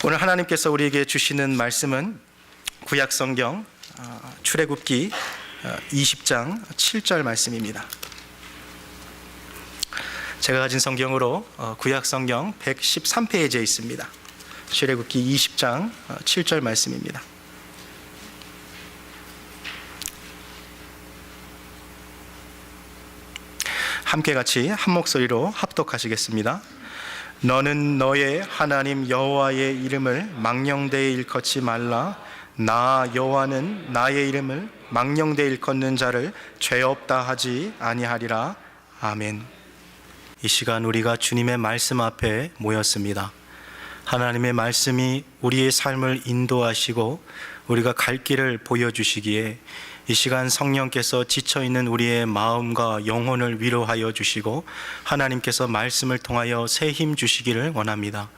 오늘 하나님께서 우리에게 주시는 말씀은 구약성경 출애굽기 20장 7절 말씀입니다. 제가 가진 성경으로 구약성경 113페이지에 있습니다. 출애굽기 20장 7절 말씀입니다. 함께 같이 한 목소리로 합독하시겠습니다. 너는 너의 하나님 여호와의 이름을 망령되이 일컫지 말라. 나 여호와는 나의 이름을 망령되이 일컫는 자를 죄 없다 하지 아니하리라. 아멘. 이 시간 우리가 주님의 말씀 앞에 모였습니다. 하나님의 말씀이 우리의 삶을 인도하시고 우리가 갈 길을 보여주시기에 이 시간 성령께서 지쳐있는 우리의 마음과 영혼을 위로하여 주시고 하나님께서 말씀을 통하여 새 힘 주시기를 원합니다.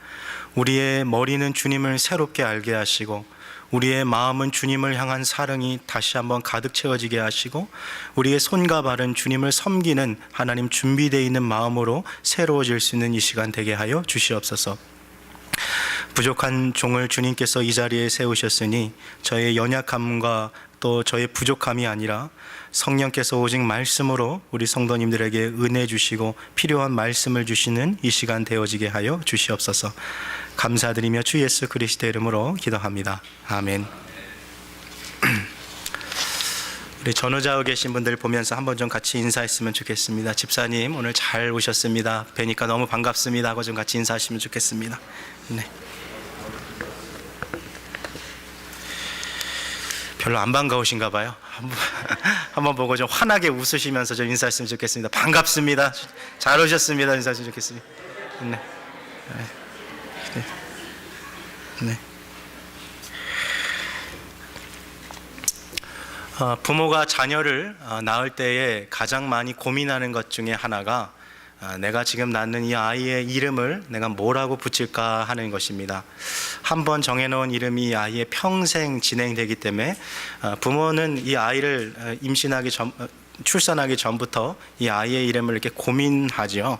우리의 머리는 주님을 새롭게 알게 하시고 우리의 마음은 주님을 향한 사랑이 다시 한번 가득 채워지게 하시고 우리의 손과 발은 주님을 섬기는 하나님 준비되어 있는 마음으로 새로워질 수 있는 이 시간 되게 하여 주시옵소서. 부족한 종을 주님께서 이 자리에 세우셨으니 저의 연약함과 또 저의 부족함이 아니라 성령께서 오직 말씀으로 우리 성도님들에게 은혜 주시고 필요한 말씀을 주시는 이 시간 되어지게 하여 주시옵소서. 감사드리며 주 예수 그리스도의 이름으로 기도합니다. 아멘. 우리 전후좌우 계신 분들 보면서 한번 좀 같이 인사했으면 좋겠습니다. 집사님 오늘 잘 오셨습니다. 뵈니까 너무 반갑습니다 하고 좀 같이 인사하시면 좋겠습니다. 네. 별로 안 반가우신가 봐요. 한번 보고 좀 환하게 웃으시면서 좀 인사했으면 좋겠습니다. 반갑습니다. 잘 오셨습니다. 인사했으면 좋겠습니다. 네. 네. 네. 부모가 자녀를 낳을 때에 가장 많이 고민하는 것 중에 하나가 내가 지금 낳는 이 아이의 이름을 내가 뭐라고 붙일까 하는 것입니다. 한번 정해놓은 이름이 아이의 평생 진행되기 때문에 부모는 이 아이를 출산하기 전부터 이 아이의 이름을 이렇게 고민하죠.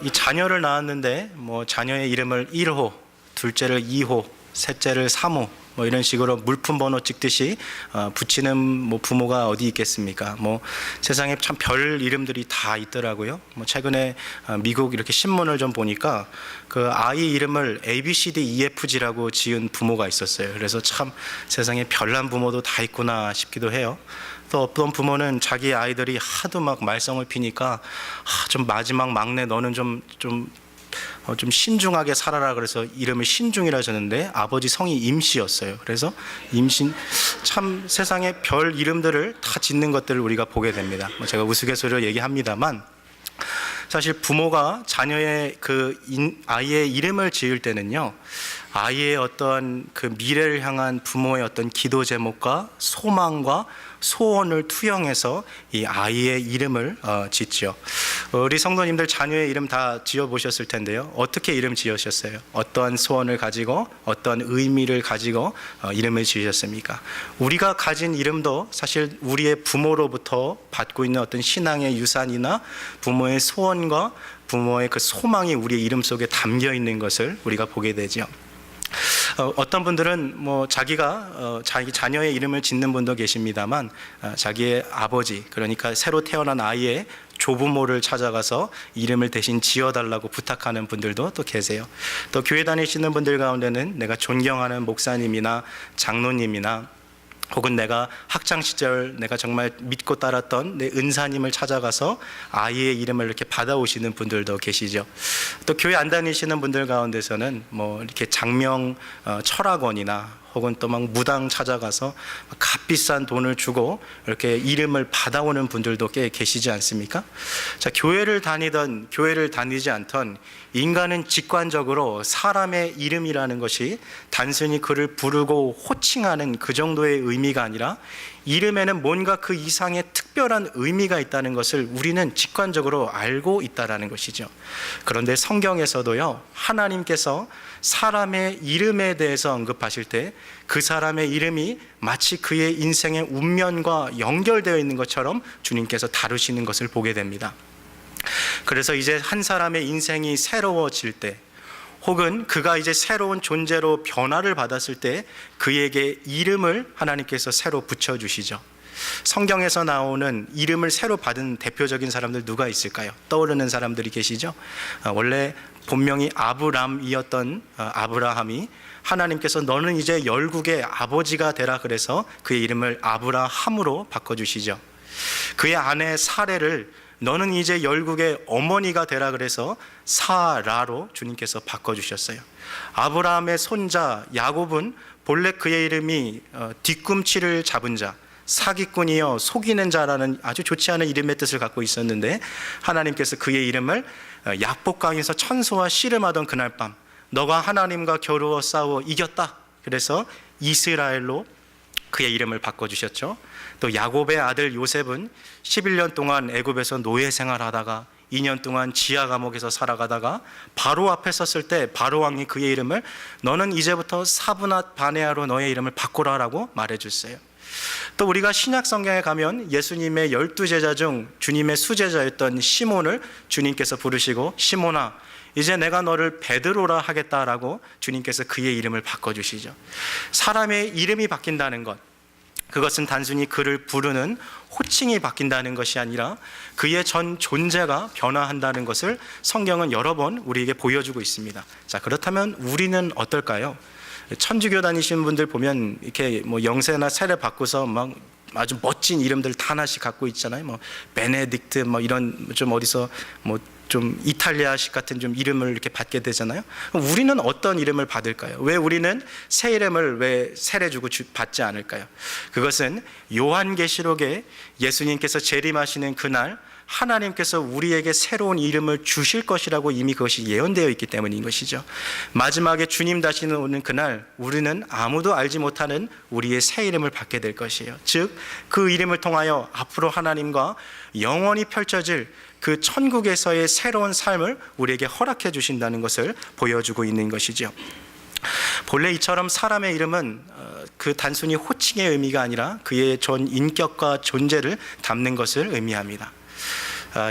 이 자녀를 낳았는데 자녀의 이름을 1호, 둘째를 2호, 셋째를 3호 이런 식으로 물품 번호 찍듯이 붙이는 부모가 어디 있겠습니까? 세상에 참 별 이름들이 다 있더라고요. 최근에 미국 이렇게 신문을 좀 보니까 그 아이 이름을 ABCDEFG라고 지은 부모가 있었어요. 그래서 참 세상에 별난 부모도 다 있구나 싶기도 해요. 또 어떤 부모는 자기 아이들이 하도 막 말썽을 피니까 좀 마지막 막내 너는 좀 신중하게 살아라 그래서 이름을 신중이라 줬는데 아버지 성이 임씨였어요. 그래서 임신 참 세상에 별 이름들을 다 짓는 것들을 우리가 보게 됩니다. 제가 우스갯소리로 얘기합니다만 사실 부모가 자녀의 아이의 이름을 지을 때는요, 아이의 어떤 그 미래를 향한 부모의 어떤 기도 제목과 소망과 소원을 투영해서 이 아이의 이름을 짓죠. 우리 성도님들 자녀의 이름 다 지어보셨을 텐데요. 어떻게 이름 지으셨어요? 어떠한 소원을 가지고 어떠한 의미를 가지고 이름을 지으셨습니까? 우리가 가진 이름도 사실 우리의 부모로부터 받고 있는 어떤 신앙의 유산이나 부모의 소원과 부모의 그 소망이 우리의 이름 속에 담겨 있는 것을 우리가 보게 되죠. 어떤 분들은 자기가 자기 자녀의 이름을 짓는 분도 계십니다만 자기의 아버지, 그러니까 새로 태어난 아이의 조부모를 찾아가서 이름을 대신 지어달라고 부탁하는 분들도 또 계세요. 또 교회 다니시는 분들 가운데는 내가 존경하는 목사님이나 장로님이나 혹은 내가 학창시절 내가 정말 믿고 따랐던 내 은사님을 찾아가서 아이의 이름을 이렇게 받아오시는 분들도 계시죠. 또 교회 안 다니시는 분들 가운데서는 이렇게 장명 철학원이나 혹은 또 막 무당 찾아가서 값비싼 돈을 주고 이렇게 이름을 받아오는 분들도 꽤 계시지 않습니까? 자, 교회를 다니던 교회를 다니지 않던 인간은 직관적으로 사람의 이름이라는 것이 단순히 그를 부르고 호칭하는 그 정도의 의미가 아니라 이름에는 뭔가 그 이상의 특별한 의미가 있다는 것을 우리는 직관적으로 알고 있다는 것이죠. 그런데 성경에서도요, 하나님께서 사람의 이름에 대해서 언급하실 때 그 사람의 이름이 마치 그의 인생의 운명과 연결되어 있는 것처럼 주님께서 다루시는 것을 보게 됩니다. 그래서 이제 한 사람의 인생이 새로워질 때 혹은 그가 이제 새로운 존재로 변화를 받았을 때 그에게 이름을 하나님께서 새로 붙여주시죠. 성경에서 나오는 이름을 새로 받은 대표적인 사람들 누가 있을까요? 떠오르는 사람들이 계시죠? 원래 본명이 아브람이었던 아브라함이 하나님께서 너는 이제 열국의 아버지가 되라 그래서 그의 이름을 아브라함으로 바꿔주시죠. 그의 아내 사레를 너는 이제 열국의 어머니가 되라 그래서 사라로 주님께서 바꿔주셨어요. 아브라함의 손자 야곱은 본래 그의 이름이 뒤꿈치를 잡은 자, 사기꾼이여 속이는 자라는 아주 좋지 않은 이름의 뜻을 갖고 있었는데 하나님께서 그의 이름을 약복강에서 천소와 씨름하던 그날 밤 너가 하나님과 겨루어 싸워 이겼다 그래서 이스라엘로 그의 이름을 바꿔주셨죠. 또 야곱의 아들 요셉은 11년 동안 애굽에서 노예 생활하다가 2년 동안 지하 감옥에서 살아가다가 바로 앞에 섰을 때 바로 왕이 그의 이름을 너는 이제부터 사브낫 바네아로 너의 이름을 바꾸라라고 말해줬어요. 또 우리가 신약 성경에 가면 예수님의 12제자 중 주님의 수제자였던 시몬을 주님께서 부르시고 시몬아 이제 내가 너를 베드로라 하겠다라고 주님께서 그의 이름을 바꿔주시죠. 사람의 이름이 바뀐다는 것, 그것은 단순히 그를 부르는 호칭이 바뀐다는 것이 아니라 그의 전 존재가 변화한다는 것을 성경은 여러 번 우리에게 보여주고 있습니다. 자, 그렇다면 우리는 어떨까요? 천주교 다니시는 분들 보면 이렇게 뭐 영세나 세례 받고서 막 아주 멋진 이름들 다 하나씩 갖고 있잖아요. 뭐 베네딕트 뭐 이런 좀 어디서 뭐 좀 이탈리아식 같은 좀 이름을 이렇게 받게 되잖아요. 우리는 어떤 이름을 받을까요? 왜 우리는 새 이름을 왜 세례 주고 받지 않을까요? 그것은 요한계시록에 예수님께서 재림하시는 그날 하나님께서 우리에게 새로운 이름을 주실 것이라고 이미 그것이 예언되어 있기 때문인 것이죠. 마지막에 주님 다시 오는 그날 우리는 아무도 알지 못하는 우리의 새 이름을 받게 될 것이에요. 즉 그 이름을 통하여 앞으로 하나님과 영원히 펼쳐질 그 천국에서의 새로운 삶을 우리에게 허락해 주신다는 것을 보여주고 있는 것이죠. 본래 이처럼 사람의 이름은 그 단순히 호칭의 의미가 아니라 그의 전 인격과 존재를 담는 것을 의미합니다.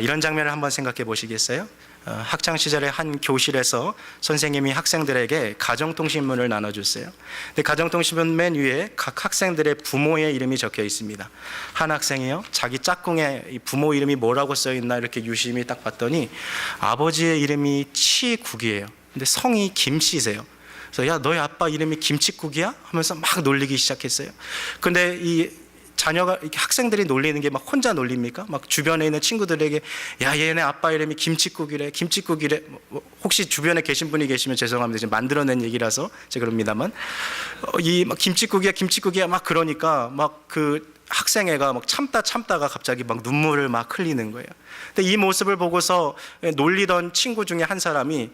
이런 장면을 한번 생각해 보시겠어요? 학창 시절에 한 교실에서 선생님이 학생들에게 가정통신문을 나눠줬어요. 근데 가정통신문 맨 위에 각 학생들의 부모의 이름이 적혀 있습니다. 한 학생이요, 자기 짝꿍의 부모 이름이 뭐라고 써 있나 이렇게 유심히 딱 봤더니 아버지의 이름이 치국이에요. 근데 성이 김씨세요. 그래서 야, 너희 아빠 이름이 김치국이야? 하면서 막 놀리기 시작했어요. 근데 이 자녀가 학생들이 놀리는 게 막 혼자 놀립니까? 막 주변에 있는 친구들에게 야, 얘네 아빠 이름이 김치국이래 혹시 주변에 계신 분이 계시면 죄송합니다. 지금 만들어낸 얘기라서 제가 그럽니다만 이 막 김치국이야 막 그러니까 막 그 학생애가 막 참다가 갑자기 막 눈물을 막 흘리는 거예요. 근데 이 모습을 보고서 놀리던 친구 중에 한 사람이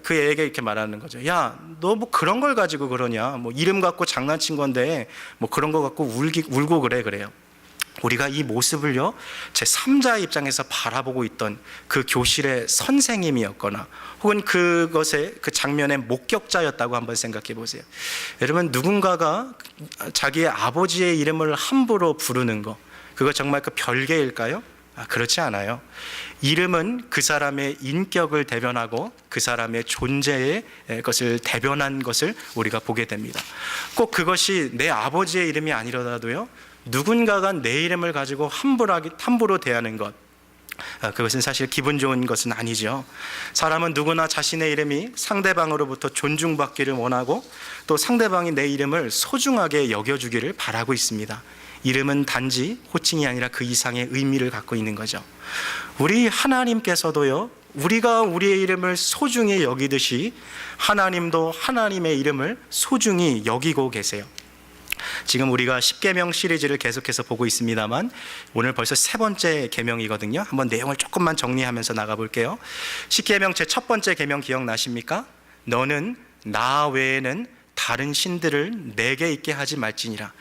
그 애에게 이렇게 말하는 거죠. 야, 너 뭐 그런 걸 가지고 그러냐? 뭐 이름 갖고 장난친 건데 뭐 그런 거 갖고 울고 그래요. 우리가 이 모습을요, 제 3자의 입장에서 바라보고 있던 그 교실의 선생님이었거나 혹은 그것의 그 장면의 목격자였다고 한번 생각해 보세요. 여러분, 누군가가 자기의 아버지의 이름을 함부로 부르는 거, 그거 정말 그 별개일까요? 그렇지 않아요. 이름은 그 사람의 인격을 대변하고 그 사람의 존재의 것을 대변한 것을 우리가 보게 됩니다. 꼭 그것이 내 아버지의 이름이 아니더라도요, 누군가가 내 이름을 가지고 함부로 대하는 것, 그것은 사실 기분 좋은 것은 아니죠. 사람은 누구나 자신의 이름이 상대방으로부터 존중받기를 원하고 또 상대방이 내 이름을 소중하게 여겨주기를 바라고 있습니다. 이름은 단지 호칭이 아니라 그 이상의 의미를 갖고 있는 거죠. 우리 하나님께서도요, 우리가 우리의 이름을 소중히 여기듯이 하나님도 하나님의 이름을 소중히 여기고 계세요. 지금 우리가 십계명 시리즈를 계속해서 보고 있습니다만 오늘 벌써 3번째 계명이거든요. 한번 내용을 조금만 정리하면서 나가볼게요. 십계명 제 첫 번째 계명 기억나십니까? 너는 나 외에는 다른 신들을 내게 있게 하지 말지니라.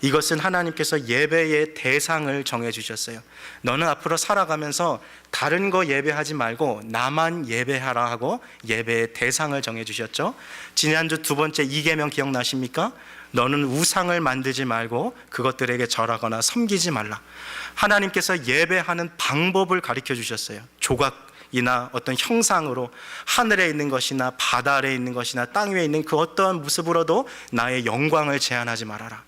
이것은 하나님께서 예배의 대상을 정해주셨어요. 너는 앞으로 살아가면서 다른 거 예배하지 말고 나만 예배하라 하고 예배의 대상을 정해주셨죠. 지난주 2번째 이계명 기억나십니까? 너는 우상을 만들지 말고 그것들에게 절하거나 섬기지 말라. 하나님께서 예배하는 방법을 가르쳐 주셨어요. 조각 모습이나 어떤 형상으로 하늘에 있는 것이나 바다 아래에 있는 것이나 땅 위에 있는 그 어떠한 모습으로도 나의 영광을 제한하지 말아라.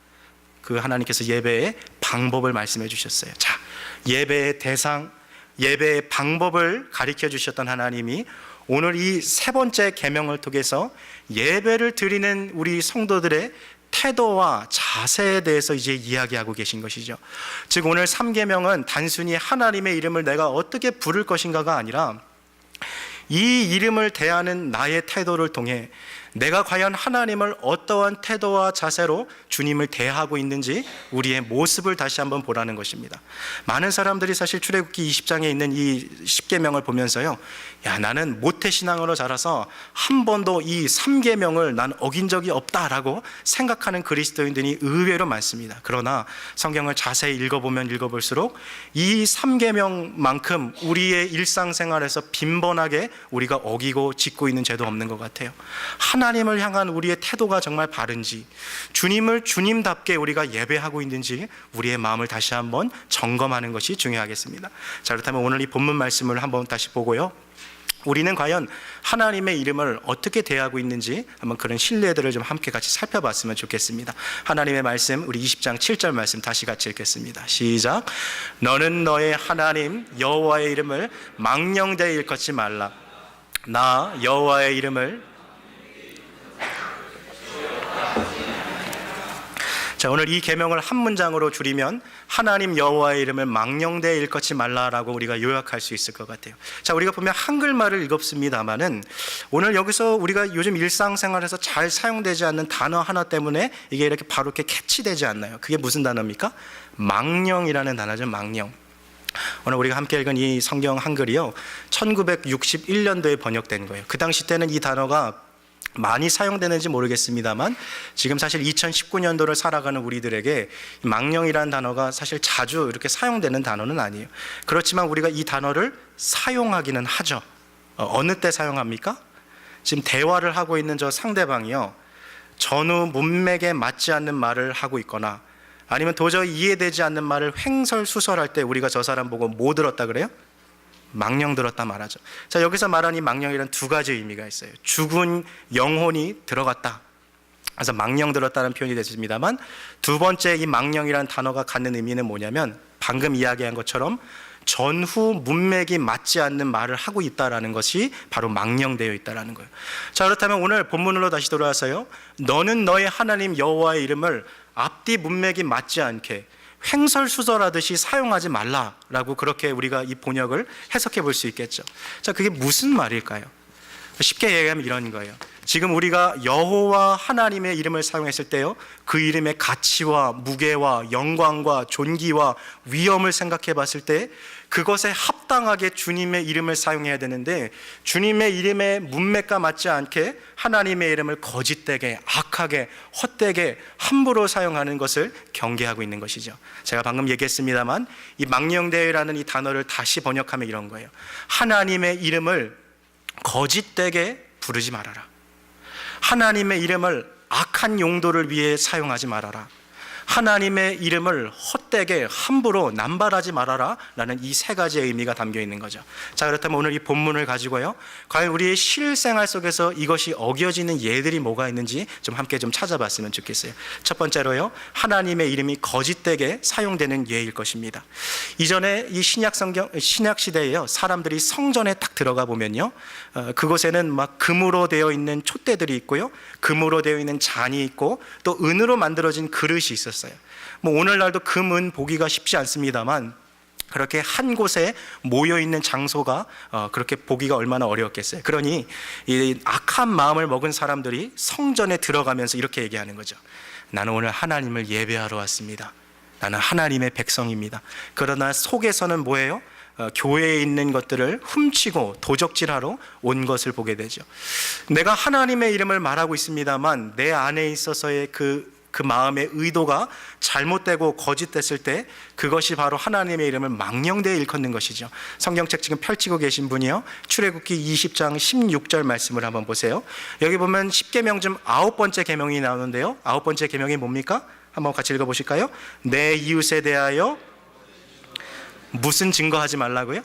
그 하나님께서 예배의 방법을 말씀해 주셨어요. 자, 예배의 대상, 예배의 방법을 가르쳐 주셨던 하나님이 오늘 이 세 번째 계명을 통해서 예배를 드리는 우리 성도들의 태도와 자세에 대해서 이제 이야기하고 계신 것이죠. 즉 오늘 3계명은 단순히 하나님의 이름을 내가 어떻게 부를 것인가가 아니라 이 이름을 대하는 나의 태도를 통해 내가 과연 하나님을 어떠한 태도와 자세로 주님을 대하고 있는지 우리의 모습을 다시 한번 보라는 것입니다. 많은 사람들이 사실 출애굽기 20장에 있는 이 10계명을 보면서요, 야, 나는 모태신앙으로 자라서 한 번도 이 3계명을 난 어긴 적이 없다라고 생각하는 그리스도인들이 의외로 많습니다. 그러나 성경을 자세히 읽어보면 읽어볼수록 이 3계명만큼 우리의 일상생활에서 빈번하게 우리가 어기고 짓고 있는 죄도 없는 것 같아요. 하나님을 향한 우리의 태도가 정말 바른지, 주님을 주님답게 우리가 예배하고 있는지 우리의 마음을 다시 한번 점검하는 것이 중요하겠습니다. 자, 그렇다면 오늘 이 본문 말씀을 한번 다시 보고요, 우리는 과연 하나님의 이름을 어떻게 대하고 있는지 한번 그런 신뢰들을 좀 함께 같이 살펴봤으면 좋겠습니다. 하나님의 말씀, 우리 20장 7절 말씀 다시 같이 읽겠습니다. 시작. 너는 너의 하나님 여호와의 이름을 망령되이 일컫지 말라. 나 여호와의 이름을. 자, 오늘 이 계명을 한 문장으로 줄이면 하나님 여호와의 이름을 망령되이 일컫지 말라라고 우리가 요약할 수 있을 것 같아요. 자, 우리가 보면 한글말을 읽었습니다마는 오늘 여기서 우리가 요즘 일상생활에서 잘 사용되지 않는 단어 하나 때문에 이게 이렇게 바로 이렇게 캐치되지 않나요? 그게 무슨 단어입니까? 망령이라는 단어죠. 망령. 오늘 우리가 함께 읽은 이 성경 한글이요, 1961년도에 번역된 거예요. 그 당시 때는 이 단어가 많이 사용되는지 모르겠습니다만 지금 사실 2019년도를 살아가는 우리들에게 망령이라는 단어가 사실 자주 이렇게 사용되는 단어는 아니에요. 그렇지만 우리가 이 단어를 사용하기는 하죠. 어느 때 사용합니까? 지금 대화를 하고 있는 저 상대방이요, 전후 문맥에 맞지 않는 말을 하고 있거나 아니면 도저히 이해되지 않는 말을 횡설수설할 때 우리가 저 사람 보고 뭐 들었다 그래요? 망령 들었다 말하죠. 자, 여기서 말하는 이 망령이란 두 가지 의미가 있어요. 죽은 영혼이 들어갔다, 그래서 망령 들었다는 표현이 됐습니다만, 두 번째 이 망령이라는 단어가 갖는 의미는 뭐냐면 방금 이야기한 것처럼 전후 문맥이 맞지 않는 말을 하고 있다라는 것이 바로 망령되어 있다라는 거예요. 자, 그렇다면 오늘 본문으로 다시 돌아와서요, 너는 너의 하나님 여호와의 이름을 앞뒤 문맥이 맞지 않게 횡설수설하듯이 사용하지 말라라고 그렇게 우리가 이 번역을 해석해 볼 수 있겠죠. 자, 그게 무슨 말일까요? 쉽게 얘기하면 이런 거예요. 지금 우리가 여호와 하나님의 이름을 사용했을 때요, 그 이름의 가치와 무게와 영광과 존귀와 위엄을 생각해 봤을 때 그것에 합당하게 주님의 이름을 사용해야 되는데, 주님의 이름의 문맥과 맞지 않게 하나님의 이름을 거짓되게, 악하게, 헛되게 함부로 사용하는 것을 경계하고 있는 것이죠. 제가 방금 얘기했습니다만 이 망령되이라는 이 단어를 다시 번역하면 이런 거예요. 하나님의 이름을 거짓되게 부르지 말아라. 하나님의 이름을 악한 용도를 위해 사용하지 말아라. 하나님의 이름을 헛되게 함부로 남발하지 말아라 라는 이 세 가지의 의미가 담겨 있는 거죠. 자, 그렇다면 오늘 이 본문을 가지고요, 과연 우리의 실생활 속에서 이것이 어겨지는 예들이 뭐가 있는지 좀 함께 좀 찾아봤으면 좋겠어요. 첫 번째로요, 하나님의 이름이 거짓되게 사용되는 예일 것입니다. 이전에 이 신약 시대에요, 사람들이 성전에 딱 들어가 보면요, 그곳에는 막 금으로 되어 있는 촛대들이 있고요, 금으로 되어 있는 잔이 있고 또 은으로 만들어진 그릇이 있었어요. 뭐 오늘날도 금, 은 보기가 쉽지 않습니다만 그렇게 한 곳에 모여 있는 장소가 그렇게 보기가 얼마나 어려웠겠어요. 그러니 이 악한 마음을 먹은 사람들이 성전에 들어가면서 이렇게 얘기하는 거죠. 나는 오늘 하나님을 예배하러 왔습니다. 나는 하나님의 백성입니다. 그러나 속에서는 뭐예요? 교회에 있는 것들을 훔치고 도적질하러 온 것을 보게 되죠. 내가 하나님의 이름을 말하고 있습니다만 내 안에 있어서의 그 마음의 의도가 잘못되고 거짓됐을 때 그것이 바로 하나님의 이름을 망령되이 일컫는 것이죠. 성경책 지금 펼치고 계신 분이요, 출애굽기 20장 16절 말씀을 한번 보세요. 여기 보면 10계명 중 9번째 계명이 나오는데요, 9번째 계명이 뭡니까? 한번 같이 읽어보실까요? 내 이웃에 대하여 무슨 증거하지 말라고요?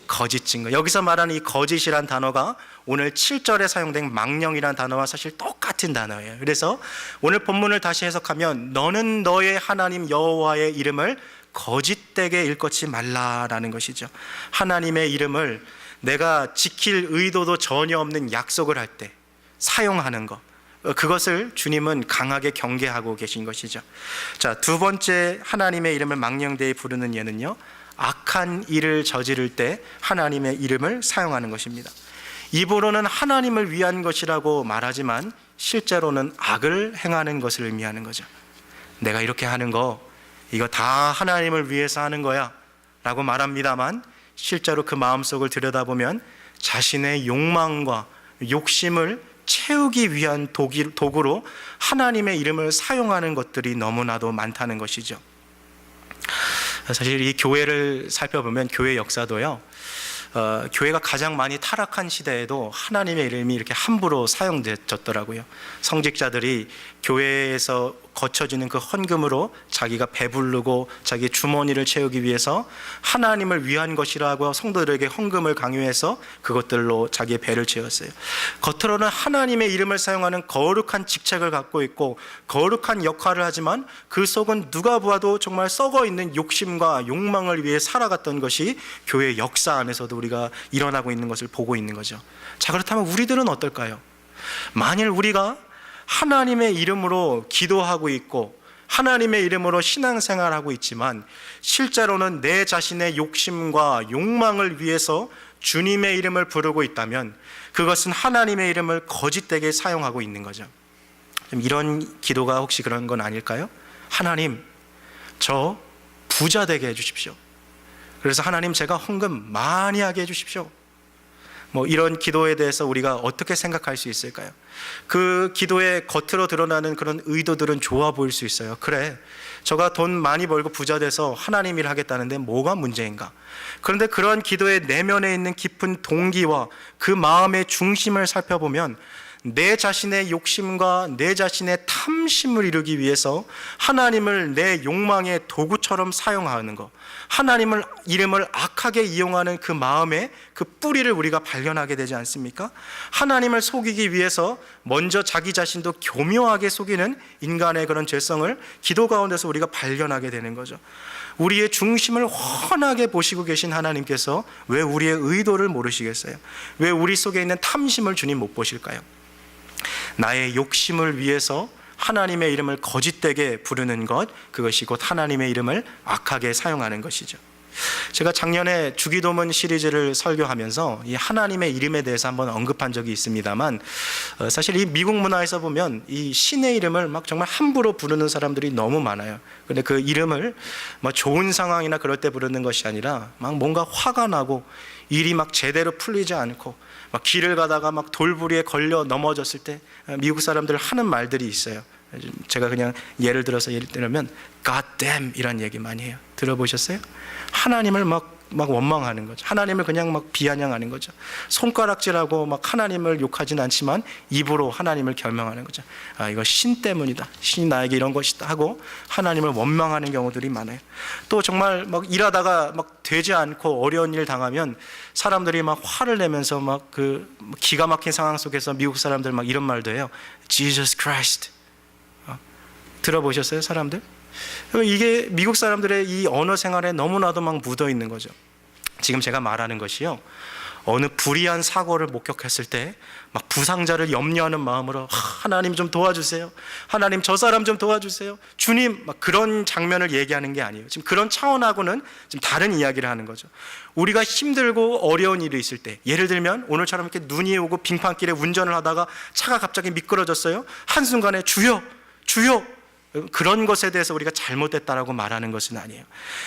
거짓 증거. 여기서 말하는 이 거짓이란 단어가 오늘 7절에 사용된 망령이란 단어와 사실 똑같은 단어예요. 그래서 오늘 본문을 다시 해석하면 너는 너의 하나님 여호와의 이름을 거짓되게 일컫지 말라라는 것이죠. 하나님의 이름을 내가 지킬 의도도 전혀 없는 약속을 할 때 사용하는 것, 그것을 주님은 강하게 경계하고 계신 것이죠. 자, 두 번째 하나님의 이름을 망령되이 부르는 예는요, 악한 일을 저지를 때 하나님의 이름을 사용하는 것입니다. 입으로는 하나님을 위한 것이라고 말하지만 실제로는 악을 행하는 것을 의미하는 거죠. 내가 이렇게 하는 거, 이거 다 하나님을 위해서 하는 거야 라고 말합니다만 실제로 그 마음속을 들여다보면 자신의 욕망과 욕심을 채우기 위한 도구로 하나님의 이름을 사용하는 것들이 너무나도 많다는 것이죠. 사실 이 교회를 살펴보면 교회 역사도요, 교회가 가장 많이 타락한 시대에도 하나님의 이름이 이렇게 함부로 사용되었더라고요. 성직자들이 교회에서 거쳐지는 그 헌금으로 자기가 배부르고 자기 주머니를 채우기 위해서 하나님을 위한 것이라고 성도들에게 헌금을 강요해서 그것들로 자기의 배를 채웠어요. 겉으로는 하나님의 이름을 사용하는 거룩한 직책을 갖고 있고 거룩한 역할을 하지만 그 속은 누가 보아도 정말 썩어 있는 욕심과 욕망을 위해 살아갔던 것이 교회의 역사 안에서도 우리가 일어나고 있는 것을 보고 있는 거죠. 자, 그렇다면 우리들은 어떨까요? 만일 우리가 하나님의 이름으로 기도하고 있고 하나님의 이름으로 신앙생활하고 있지만 실제로는 내 자신의 욕심과 욕망을 위해서 주님의 이름을 부르고 있다면 그것은 하나님의 이름을 거짓되게 사용하고 있는 거죠. 이런 기도가 혹시 그런 건 아닐까요? 하나님, 저 부자 되게 해주십시오. 그래서 하나님, 제가 헌금 많이 하게 해주십시오. 이런 기도에 대해서 우리가 어떻게 생각할 수 있을까요? 그 기도의 겉으로 드러나는 그런 의도들은 좋아 보일 수 있어요. 그래, 저가 돈 많이 벌고 부자 돼서 하나님 일 하겠다는데 뭐가 문제인가? 그런데 그런 기도의 내면에 있는 깊은 동기와 그 마음의 중심을 살펴보면 내 자신의 욕심과 내 자신의 탐심을 이루기 위해서 하나님을 내 욕망의 도구처럼 사용하는 것, 하나님을 이름을 악하게 이용하는 그 마음의 그 뿌리를 우리가 발견하게 되지 않습니까? 하나님을 속이기 위해서 먼저 자기 자신도 교묘하게 속이는 인간의 그런 죄성을 기도 가운데서 우리가 발견하게 되는 거죠. 우리의 중심을 훤하게 보시고 계신 하나님께서 왜 우리의 의도를 모르시겠어요? 왜 우리 속에 있는 탐심을 주님 못 보실까요? 나의 욕심을 위해서 하나님의 이름을 거짓되게 부르는 것, 그것이 곧 하나님의 이름을 악하게 사용하는 것이죠. 제가 작년에 주기도문 시리즈를 설교하면서 이 하나님의 이름에 대해서 한번 언급한 적이 있습니다만 사실 이 미국 문화에서 보면 이 신의 이름을 막 정말 함부로 부르는 사람들이 너무 많아요. 근데 그 이름을 뭐 좋은 상황이나 그럴 때 부르는 것이 아니라 막 뭔가 화가 나고 일이 막 제대로 풀리지 않고 막 길을 가다가 막 돌부리에 걸려 넘어졌을 때 미국 사람들 하는 말들이 있어요. 제가 그냥 예를 들면 God damn 이란 얘기 많이 해요. 들어보셨어요? 하나님을 막 원망하는 거죠. 하나님을 그냥 막 비아냥하는 거죠. 손가락질하고 막 하나님을 욕하진 않지만 입으로 하나님을 결명하는 거죠. 아, 이거 신 때문이다. 신이 나에게 이런 것이다 하고 하나님을 원망하는 경우들이 많아요. 또 정말 막 일하다가 막 되지 않고 어려운 일 당하면 사람들이 막 화를 내면서 막 그 기가 막힌 상황 속에서 미국 사람들 막 이런 말도 해요. Jesus Christ. 들어보셨어요, 사람들? 이게 미국 사람들의 이 언어 생활에 너무나도 막 묻어 있는 거죠. 지금 제가 말하는 것이요, 어느 불의한 사고를 목격했을 때 막 부상자를 염려하는 마음으로 하나님 좀 도와주세요, 하나님 저 사람 좀 도와주세요, 주님, 막 그런 장면을 얘기하는 게 아니에요. 지금 그런 차원하고는 좀 다른 이야기를 하는 거죠. 우리가 힘들고 어려운 일이 있을 때, 예를 들면 오늘처럼 이렇게 눈이 오고 빙판길에 운전을 하다가 차가 갑자기 미끄러졌어요. 한순간에 주여 주여, 그런 것에 대해서 우리가 잘못됐다라고 말하는 것은 아니에요.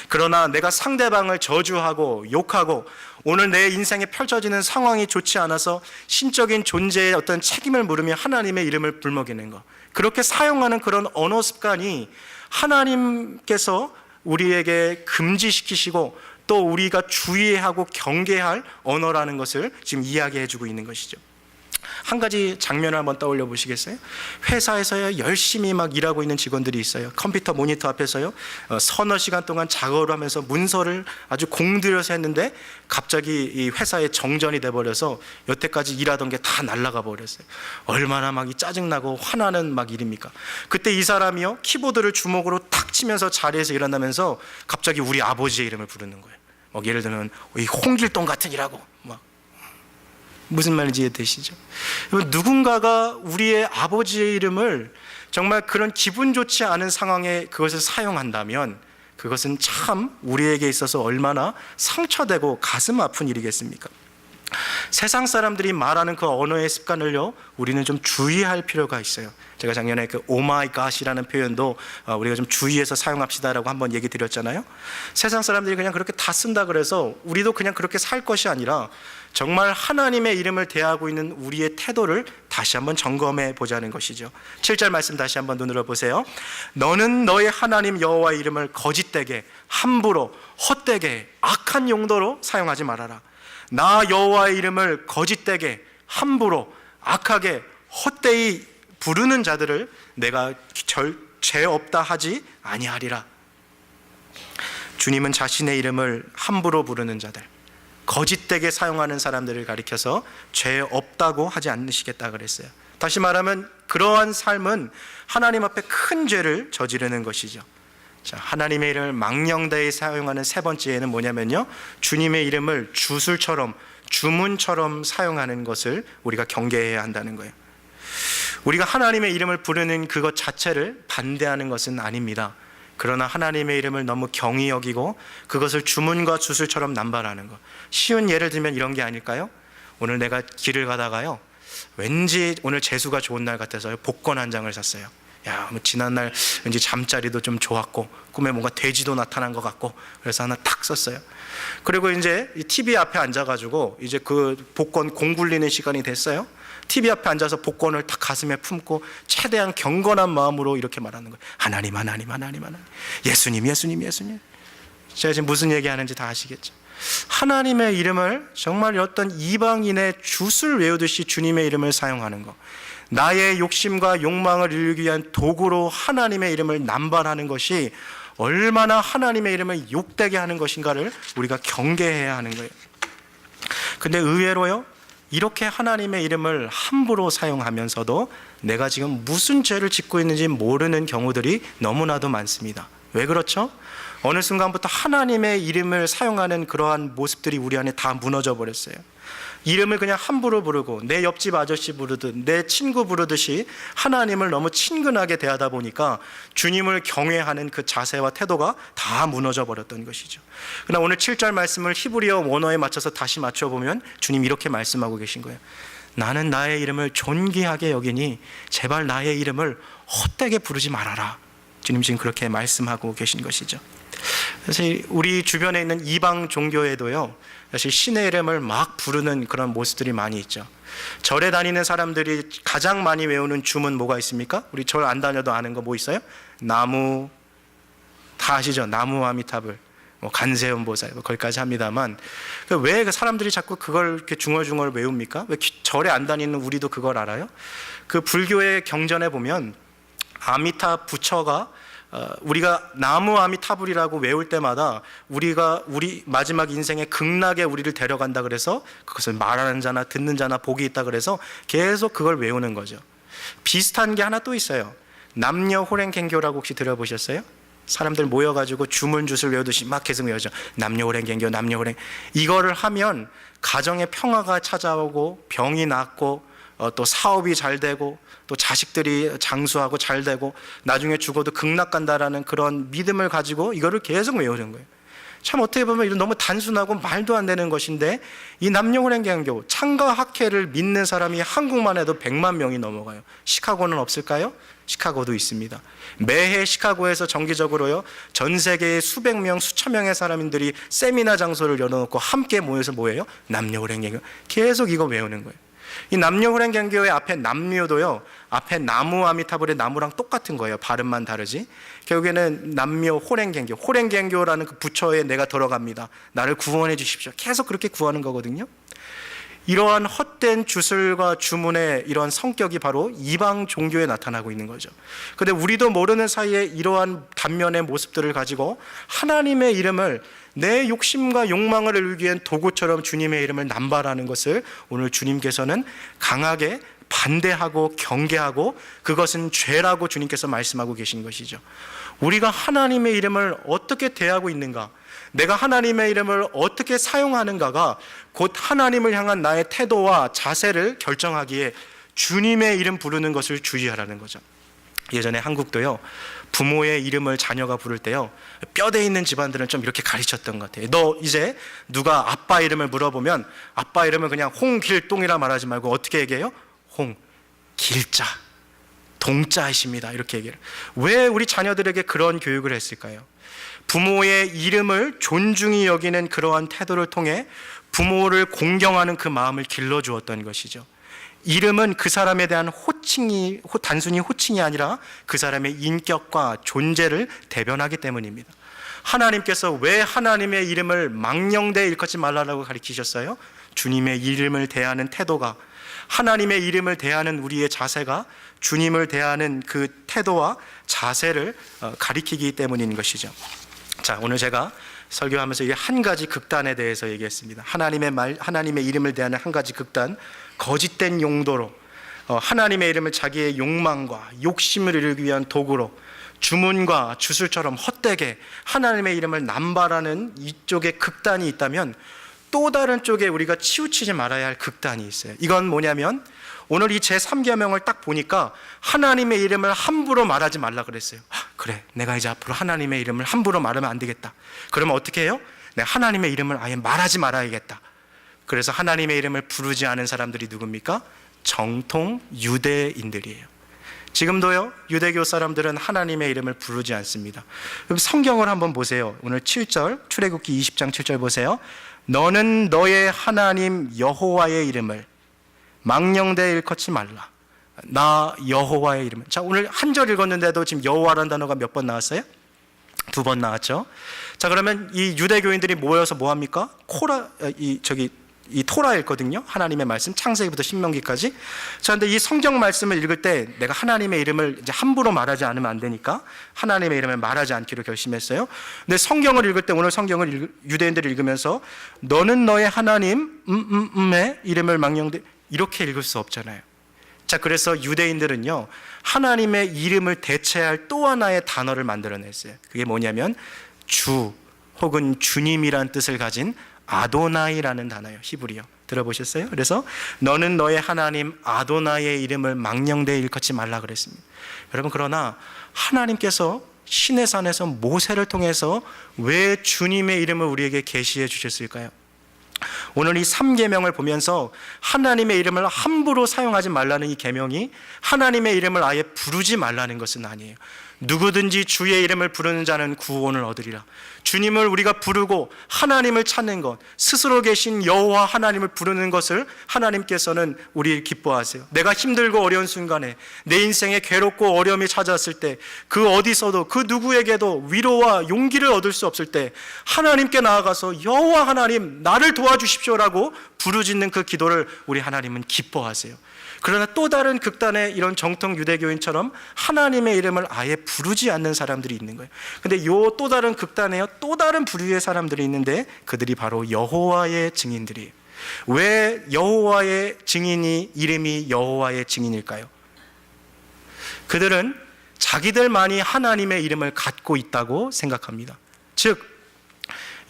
그러나 내가 상대방을 저주하고 욕하고 오늘 내 인생에 펼쳐지는 상황이 좋지 않아서 신적인 존재의 어떤 책임을 물으며 하나님의 이름을 불먹이는 것, 그렇게 사용하는 그런 언어 습관이 하나님께서 우리에게 금지시키시고 또 우리가 주의하고 경계할 언어라는 것을 지금 이야기해 주고 있는 것이죠. 한 가지 장면을 한번 떠올려 보시겠어요? 회사에서요 열심히 막 일하고 있는 직원들이 있어요. 컴퓨터 모니터 앞에서요 서너 시간 동안 작업을 하면서 문서를 아주 공들여서 했는데 갑자기 이 회사에 정전이 돼버려서 여태까지 일하던 게 다 날아가 버렸어요. 얼마나 막 이 짜증나고 화나는 막 일입니까? 그때 이 사람이요 키보드를 주먹으로 탁 치면서 자리에서 일어나면서 갑자기 우리 아버지의 이름을 부르는 거예요. 뭐 예를 들면 이 홍길동 같은 이라고 막. 무슨 말인지 이해되시죠? 누군가가 우리의 아버지의 이름을 정말 그런 기분 좋지 않은 상황에 그것을 사용한다면 그것은 참 우리에게 있어서 얼마나 상처되고 가슴 아픈 일이겠습니까? 세상 사람들이 말하는 그 언어의 습관을요 우리는 좀 주의할 필요가 있어요. 제가 작년에 그 오마이갓이라는 표현도 우리가 좀 주의해서 사용합시다라고 한번 얘기 드렸잖아요. 세상 사람들이 그냥 그렇게 다 쓴다 그래서 우리도 그냥 그렇게 살 것이 아니라 정말 하나님의 이름을 대하고 있는 우리의 태도를 다시 한번 점검해 보자는 것이죠. 7절 말씀 다시 한번 눈으로 보세요. 너는 너의 하나님 여호와의 이름을 거짓되게 함부로 헛되게 악한 용도로 사용하지 말아라. 나 여호와의 이름을 거짓되게 함부로 악하게 헛되이 부르는 자들을 내가 죄 없다 하지 아니하리라. 주님은 자신의 이름을 함부로 부르는 자들, 거짓되게 사용하는 사람들을 가리켜서 죄 없다고 하지 않으시겠다 그랬어요. 다시 말하면 그러한 삶은 하나님 앞에 큰 죄를 저지르는 것이죠. 자, 하나님의 이름을 망령되이 사용하는 세 번째는 뭐냐면요, 주님의 이름을 주술처럼 주문처럼 사용하는 것을 우리가 경계해야 한다는 거예요. 우리가 하나님의 이름을 부르는 그것 자체를 반대하는 것은 아닙니다. 그러나 하나님의 이름을 너무 경히 여기고 그것을 주문과 주술처럼 남발하는 것. 쉬운 예를 들면 이런 게 아닐까요? 오늘 내가 길을 가다가요 왠지 오늘 재수가 좋은 날 같아서 복권 한 장을 샀어요. 야, 뭐 지난날 왠지 잠자리도 좀 좋았고 꿈에 뭔가 돼지도 나타난 것 같고 그래서 하나 탁 썼어요. 그리고 이제 이 TV 앞에 앉아가지고 이제 그 복권 공 굴리는 시간이 됐어요. TV 앞에 앉아서 복권을 딱 가슴에 품고 최대한 경건한 마음으로 이렇게 말하는 거예요. 하나님, 하나님, 하나님, 하나님. 예수님, 예수님, 예수님. 제가 지금 무슨 얘기하는지 다 아시겠죠? 하나님의 이름을 정말 어떤 이방인의 jut을 외우듯이 주님의 이름을 사용하는 것, 나의 욕심과 욕망을 이루기 위한 도구로 하나님의 이름을 남발하는 것이 얼마나 하나님의 이름을 욕되게 하는 것인가를 우리가 경계해야 하는 거예요. 근데 의외로요, 이렇게 하나님의 이름을 함부로 사용하면서도 내가 지금 무슨 죄를 짓고 있는지 모르는 경우들이 너무나도 많습니다. 왜 그렇죠? 어느 순간부터 하나님의 이름을 사용하는 그러한 모습들이 우리 안에 다 무너져 버렸어요. 이름을 그냥 함부로 부르고 내 옆집 아저씨 부르듯 내 친구 부르듯이 하나님을 너무 친근하게 대하다 보니까 주님을 경외하는 그 자세와 태도가 다 무너져 버렸던 것이죠. 그러나 오늘 7절 말씀을 히브리어 원어에 맞춰서 다시 맞춰보면 주님 이렇게 말씀하고 계신 거예요. 나는 나의 이름을 존귀하게 여기니 제발 나의 이름을 헛되게 부르지 말아라. 주님 지금 그렇게 말씀하고 계신 것이죠. 사실 우리 주변에 있는 이방 종교에도요 사실 신의 이름을 막 부르는 그런 모습들이 많이 있죠. 절에 다니는 사람들이 가장 많이 외우는 주문 뭐가 있습니까? 우리 절 안 다녀도 아는 거 뭐 있어요? 나무, 다 아시죠? 나무 아미타불, 뭐 간세음보살, 뭐 거기까지 합니다만 왜 사람들이 자꾸 그걸 이렇게 중얼중얼 외웁니까? 왜 절에 안 다니는 우리도 그걸 알아요? 그 불교의 경전에 보면 아미타 부처가 우리가 나무 아미타불이라고 외울 때마다 우리 마지막 인생의 극락에 우리를 데려간다 그래서 그것을 말하는 자나 듣는 자나 복이 있다 그래서 계속 그걸 외우는 거죠. 비슷한 게 하나 또 있어요. 남녀호랭갱교라고 혹시 들어보셨어요? 사람들 모여가지고 주문주술 외우듯이 막 계속 외우죠. 남녀호랭갱교, 남녀호랭. 이거를 하면 가정에 평화가 찾아오고 병이 낫고 또 사업이 잘 되고 또 자식들이 장수하고 잘 되고 나중에 죽어도 극락 간다라는 그런 믿음을 가지고 이거를 계속 외우는 거예요. 참 어떻게 보면 이런 너무 단순하고 말도 안 되는 것인데 이 남녀호랭경교 창과 학회를 믿는 사람이 한국만 해도 100만 명이 넘어가요. 시카고는 없을까요? 시카고도 있습니다. 매해 시카고에서 정기적으로요 전 세계의 수백 명, 수천 명의 사람들이 세미나 장소를 열어놓고 함께 모여서 뭐예요? 남녀호랭경교 계속 이거 외우는 거예요. 이 남녀호랭경교의 앞에 남묘도요 앞에 나무 아미타불의 나무랑 똑같은 거예요. 발음만 다르지. 결국에는 남묘호랭경교, 호랭경교라는 그 부처에 내가 들어갑니다. 나를 구원해 주십시오. 계속 그렇게 구하는 거거든요. 이러한 헛된 주술과 주문의 이러한 성격이 바로 이방 종교에 나타나고 있는 거죠. 그런데 우리도 모르는 사이에 이러한 단면의 모습들을 가지고 하나님의 이름을 내 욕심과 욕망을 이루기 위한 도구처럼 주님의 이름을 남발하는 것을 오늘 주님께서는 강하게 반대하고 경계하고 그것은 죄라고 주님께서 말씀하고 계신 것이죠. 우리가 하나님의 이름을 어떻게 대하고 있는가, 내가 하나님의 이름을 어떻게 사용하는가가 곧 하나님을 향한 나의 태도와 자세를 결정하기에 주님의 이름 부르는 것을 주의하라는 거죠. 예전에 한국도요, 부모의 이름을 자녀가 부를 때요, 뼈대 있는 집안들은 좀 이렇게 가르쳤던 것 같아요. 너 이제 누가 아빠 이름을 물어보면 아빠 이름을 그냥 홍길동이라 말하지 말고 어떻게 얘기해요? 홍길자, 동자이십니다, 이렇게 얘기를. 왜 우리 자녀들에게 그런 교육을 했을까요? 부모의 이름을 존중히 여기는 그러한 태도를 통해 부모를 공경하는 그 마음을 길러주었던 것이죠. 이름은 그 사람에 대한 단순히 호칭이 아니라 그 사람의 인격과 존재를 대변하기 때문입니다. 하나님께서 왜 하나님의 이름을 망령되이 일컫지 말라고 가르치셨어요? 주님의 이름을 대하는 태도가, 하나님의 이름을 대하는 우리의 자세가 주님을 대하는 그 태도와 자세를 가리키기 때문인 것이죠. 자, 오늘 제가 설교하면서 이게 한 가지 극단에 대해서 얘기했습니다. 하나님의 이름을 대하는 한 가지 극단, 거짓된 용도로 하나님의 이름을 자기의 욕망과 욕심을 이루기 위한 도구로 주문과 주술처럼 헛되게 하나님의 이름을 남발하는 이쪽의 극단이 있다면, 또 다른 쪽에 우리가 치우치지 말아야 할 극단이 있어요. 이건 뭐냐면 오늘 이 제3계명을 딱 보니까 하나님의 이름을 함부로 말하지 말라 그랬어요. 그래, 내가 이제 앞으로 하나님의 이름을 함부로 말하면 안 되겠다. 그러면 어떻게 해요? 내가 하나님의 이름을 아예 말하지 말아야겠다. 그래서 하나님의 이름을 부르지 않은 사람들이 누굽니까? 정통 유대인들이에요. 지금도요, 유대교 사람들은 하나님의 이름을 부르지 않습니다. 그럼 성경을 한번 보세요. 오늘 7절, 출애굽기 20장 7절 보세요. 너는 너의 하나님 여호와의 이름을 망령되이 일컫지 말라. 나 여호와의 이름을. 자, 오늘 한 절 읽었는데도 지금 여호와라는 단어가 몇 번 나왔어요? 2번 나왔죠. 자, 그러면 이 유대교인들이 모여서 뭐 합니까? 이 토라 읽거든요. 하나님의 말씀, 창세기부터 신명기까지. 자, 근데 이 성경 말씀을 읽을 때 내가 하나님의 이름을 이제 함부로 말하지 않으면 안 되니까 하나님의 이름을 말하지 않기로 결심했어요. 근데 성경을 읽을 때, 오늘 성경을 유대인들이 읽으면서 너는 너의 하나님의 이름을 망령되, 이렇게 읽을 수 없잖아요. 자, 그래서 유대인들은요, 하나님의 이름을 대체할 또 하나의 단어를 만들어냈어요. 그게 뭐냐면 주 혹은 주님이란 뜻을 가진 아도나이라는 단어예요. 히브리어. 들어보셨어요? 그래서 너는 너의 하나님 아도나이의 이름을 망령되이 일컫지 말라 그랬습니다. 여러분, 그러나 하나님께서 시내 산에서 모세를 통해서 왜 주님의 이름을 우리에게 계시해 주셨을까요? 오늘 이 3계명을 보면서 하나님의 이름을 함부로 사용하지 말라는 이 계명이 하나님의 이름을 아예 부르지 말라는 것은 아니에요. 누구든지 주의 이름을 부르는 자는 구원을 얻으리라. 주님을 우리가 부르고 하나님을 찾는 것, 스스로 계신 여호와 하나님을 부르는 것을 하나님께서는 우리를 기뻐하세요. 내가 힘들고 어려운 순간에, 내 인생에 괴롭고 어려움이 찾아왔을 때, 그 어디서도 그 누구에게도 위로와 용기를 얻을 수 없을 때 하나님께 나아가서 여호와 하나님 나를 도와주십시오라고 부르짖는 그 기도를 우리 하나님은 기뻐하세요. 그러나 또 다른 극단의 이런 정통 유대교인처럼 하나님의 이름을 아예 부르지 않는 사람들이 있는 거예요. 근데 요 또 다른 극단에요, 또 다른 부류의 사람들이 있는데 그들이 바로 여호와의 증인들이에요. 왜 여호와의 증인이 이름이 여호와의 증인일까요? 그들은 자기들만이 하나님의 이름을 갖고 있다고 생각합니다. 즉,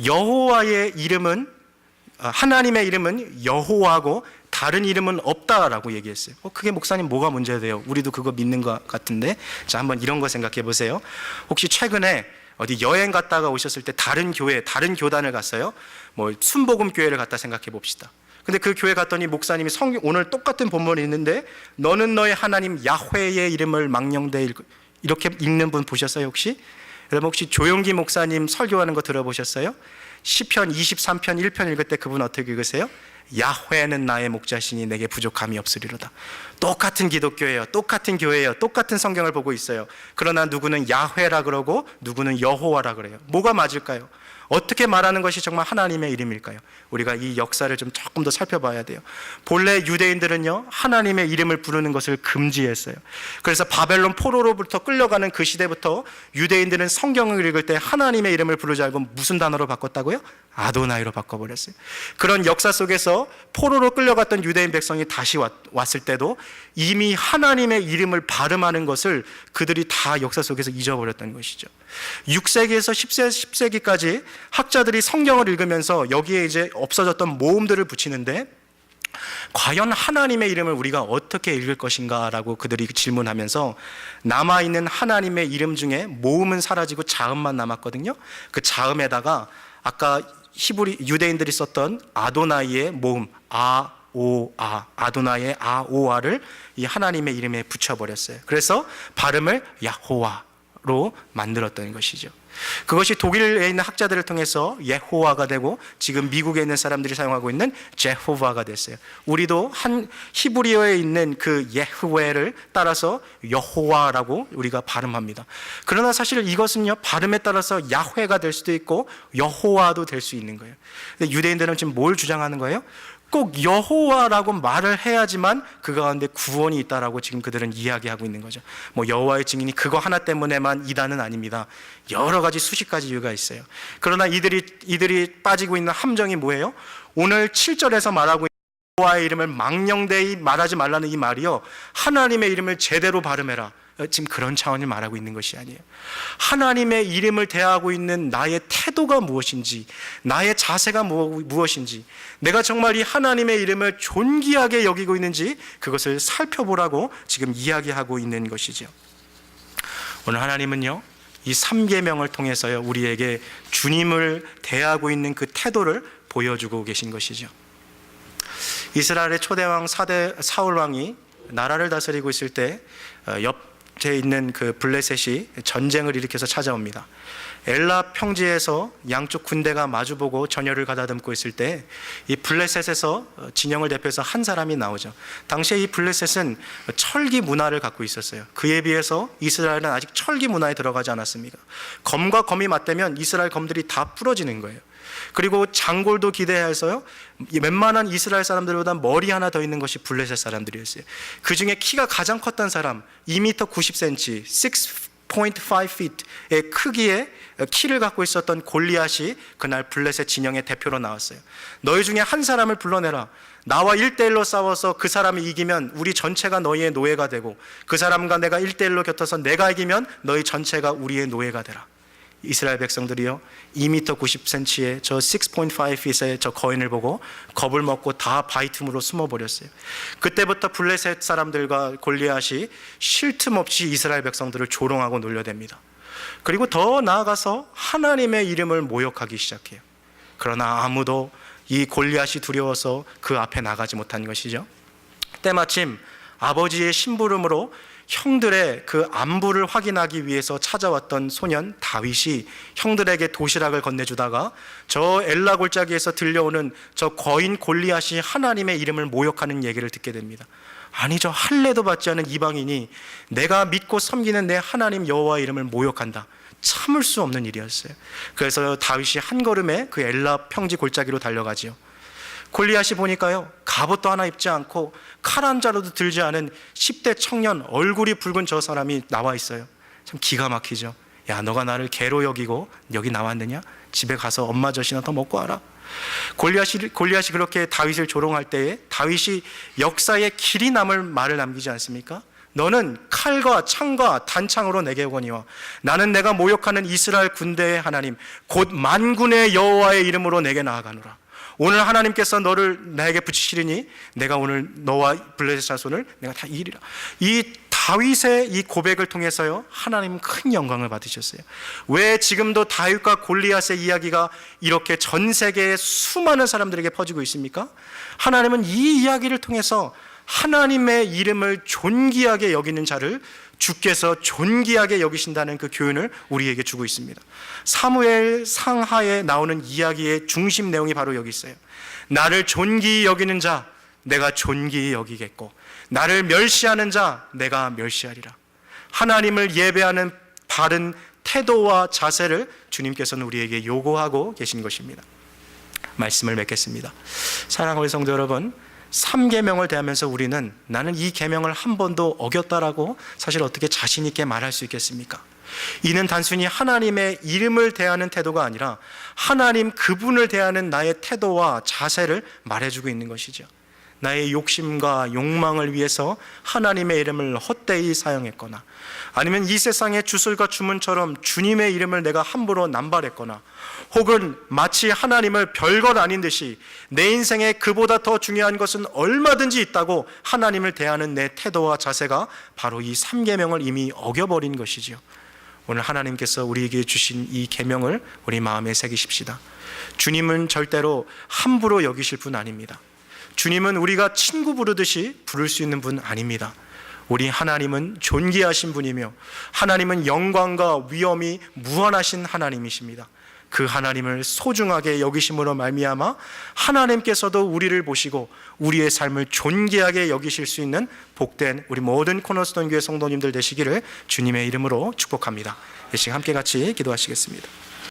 여호와의 이름은, 하나님의 이름은 여호와고 다른 이름은 없다라고 얘기했어요. 그게 목사님 뭐가 문제돼요? 우리도 그거 믿는 것 같은데. 자, 한번 이런 거 생각해 보세요. 혹시 최근에 어디 여행 갔다가 오셨을 때 다른 교회, 다른 교단을 갔어요? 뭐 순복음 교회를 갔다 생각해 봅시다. 근데 그 교회 갔더니 목사님이 오늘 똑같은 본문이 있는데 너는 너의 하나님 야훼의 이름을 망령되이 이렇게 읽는 분 보셨어요 혹시? 여러분 혹시 조용기 목사님 설교하는 거 들어보셨어요? 시편 23편 1편 읽을 때 그분 어떻게 읽으세요? 야훼는 나의 목자시니 내게 부족함이 없으리로다. 똑같은 기독교예요. 똑같은 교회예요. 똑같은 성경을 보고 있어요. 그러나 누구는 야훼라 그러고 누구는 여호와라 그래요. 뭐가 맞을까요? 어떻게 말하는 것이 정말 하나님의 이름일까요? 우리가 이 역사를 좀 조금 더 살펴봐야 돼요. 본래 유대인들은요, 하나님의 이름을 부르는 것을 금지했어요. 그래서 바벨론 포로로부터 끌려가는 그 시대부터 유대인들은 성경을 읽을 때 하나님의 이름을 부르지 않고 무슨 단어로 바꿨다고요? 아도나이로 바꿔버렸어요. 그런 역사 속에서 포로로 끌려갔던 유대인 백성이 다시 왔을 때도 이미 하나님의 이름을 발음하는 것을 그들이 다 역사 속에서 잊어버렸던 것이죠. 6세기에서 10세기까지 학자들이 성경을 읽으면서 여기에 이제 없어졌던 모음들을 붙이는데, 과연 하나님의 이름을 우리가 어떻게 읽을 것인가 라고 그들이 질문하면서 남아있는 하나님의 이름 중에 모음은 사라지고 자음만 남았거든요. 그 자음에다가 아까 유대인들이 썼던 아도나이의 모음 아도나이의 아오아를 이 하나님의 이름에 붙여버렸어요. 그래서 발음을 야호와로 만들었던 것이죠. 그것이 독일에 있는 학자들을 통해서 예호와가 되고 지금 미국에 있는 사람들이 사용하고 있는 제호바가 됐어요. 우리도 한 히브리어에 있는 그 예흐웨를 따라서 여호와라고 우리가 발음합니다. 그러나 사실 이것은요, 발음에 따라서 야훼가 될 수도 있고 여호와도 될 수 있는 거예요. 근데 유대인들은 지금 뭘 주장하는 거예요? 꼭 여호와라고 말을 해야지만 그 가운데 구원이 있다라고 지금 그들은 이야기하고 있는 거죠. 뭐 여호와의 증인이 그거 하나 때문에만 이다는 아닙니다. 여러 가지 수십 가지 이유가 있어요. 그러나 이들이 빠지고 있는 함정이 뭐예요? 오늘 7절에서 말하고 있는 여호와의 이름을 망령되이 말하지 말라는 이 말이요, 하나님의 이름을 제대로 발음해라, 지금 그런 차원을 말하고 있는 것이 아니에요. 하나님의 이름을 대하고 있는 나의 태도가 무엇인지, 나의 자세가 무엇인지, 내가 정말 이 하나님의 이름을 존귀하게 여기고 있는지 그것을 살펴보라고 지금 이야기하고 있는 것이죠. 오늘 하나님은요, 이 3계명을 통해서요, 우리에게 주님을 대하고 있는 그 태도를 보여주고 계신 것이죠. 이스라엘의 초대왕 사울왕이 나라를 다스리고 있을 때 옆에 있는 그 블레셋이 전쟁을 일으켜서 찾아옵니다. 엘라 평지에서 양쪽 군대가 마주보고 전열을 가다듬고 있을 때 이 블레셋에서 진영을 대표해서 한 사람이 나오죠. 당시에 이 블레셋은 철기 문화를 갖고 있었어요. 그에 비해서 이스라엘은 아직 철기 문화에 들어가지 않았습니다. 검과 검이 맞대면 이스라엘 검들이 다 부러지는 거예요. 그리고 장골도 기대해서요, 웬만한 이스라엘 사람들보다 머리 하나 더 있는 것이 블레셋 사람들이었어요. 그 중에 키가 가장 컸던 사람, 2m 90cm, 6.5 feet의 크기의 키를 갖고 있었던 골리앗이 그날 블레셋 진영의 대표로 나왔어요. 너희 중에 한 사람을 불러내라. 나와 1대1로 싸워서 그 사람이 이기면 우리 전체가 너희의 노예가 되고, 그 사람과 내가 1대1로 곁어서 내가 이기면 너희 전체가 우리의 노예가 되라. 이스라엘 백성들이요, 2m 90cm의 저 6.5 feet의 저 거인을 보고 겁을 먹고 다 바위 틈으로 숨어버렸어요. 그때부터 블레셋 사람들과 골리앗이 쉴 틈 없이 이스라엘 백성들을 조롱하고 놀려댑니다. 그리고 더 나아가서 하나님의 이름을 모욕하기 시작해요. 그러나 아무도 이 골리앗이 두려워서 그 앞에 나가지 못한 것이죠. 때마침 아버지의 심부름으로 형들의 그 안부를 확인하기 위해서 찾아왔던 소년 다윗이 형들에게 도시락을 건네주다가 저 엘라 골짜기에서 들려오는 저 거인 골리앗이 하나님의 이름을 모욕하는 얘기를 듣게 됩니다. 아니, 저 할례도 받지 않은 이방인이 내가 믿고 섬기는 내 하나님 여호와의 이름을 모욕한다. 참을 수 없는 일이었어요. 그래서 다윗이 한 걸음에 그 엘라 평지 골짜기로 달려가지요. 골리앗이 보니까요, 갑옷도 하나 입지 않고 칼 한 자루도 들지 않은 10대 청년, 얼굴이 붉은 저 사람이 나와 있어요. 참 기가 막히죠. 야, 너가 나를 개로 여기고 여기 나왔느냐? 집에 가서 엄마 젖이나 더 먹고 와라. 골리앗이 그렇게 다윗을 조롱할 때에 다윗이 역사에 길이 남을 말을 남기지 않습니까? 너는 칼과 창과 단창으로 내게 오거니와 나는 내가 모욕하는 이스라엘 군대의 하나님 곧 만군의 여호와의 이름으로 내게 나아가노라. 오늘 하나님께서 너를 나에게 붙이시리니 내가 오늘 너와 블레셋 자손을 내가 다 이기리라. 이 다윗의 이 고백을 통해서요, 하나님은 큰 영광을 받으셨어요. 왜 지금도 다윗과 골리앗의 이야기가 이렇게 전 세계의 수많은 사람들에게 퍼지고 있습니까? 하나님은 이 이야기를 통해서 하나님의 이름을 존귀하게 여기는 자를 주께서 존귀하게 여기신다는 그 교훈을 우리에게 주고 있습니다. 사무엘 상하에 나오는 이야기의 중심 내용이 바로 여기 있어요. 나를 존귀히 여기는 자 내가 존귀히 여기겠고, 나를 멸시하는 자 내가 멸시하리라. 하나님을 예배하는 바른 태도와 자세를 주님께서는 우리에게 요구하고 계신 것입니다. 말씀을 맺겠습니다. 사랑하는 성도 여러분, 3계명을 대하면서 우리는 나는 이 계명을 한 번도 어겼다라고 사실 어떻게 자신 있게 말할 수 있겠습니까? 이는 단순히 하나님의 이름을 대하는 태도가 아니라 하나님 그분을 대하는 나의 태도와 자세를 말해주고 있는 것이죠. 나의 욕심과 욕망을 위해서 하나님의 이름을 헛되이 사용했거나, 아니면 이 세상의 주술과 주문처럼 주님의 이름을 내가 함부로 남발했거나, 혹은 마치 하나님을 별것 아닌 듯이 내 인생에 그보다 더 중요한 것은 얼마든지 있다고 하나님을 대하는 내 태도와 자세가 바로 이 3계명을 이미 어겨버린 것이지요. 오늘 하나님께서 우리에게 주신 이 계명을 우리 마음에 새기십시다. 주님은 절대로 함부로 여기실 분 아닙니다. 주님은 우리가 친구 부르듯이 부를 수 있는 분 아닙니다. 우리 하나님은 존귀하신 분이며 하나님은 영광과 위엄이 무한하신 하나님이십니다. 그 하나님을 소중하게 여기심으로 말미암아 하나님께서도 우리를 보시고 우리의 삶을 존귀하게 여기실 수 있는 복된 우리 모든 코너스톤 교회 성도님들 되시기를 주님의 이름으로 축복합니다. 이 시간 함께 같이 기도하시겠습니다.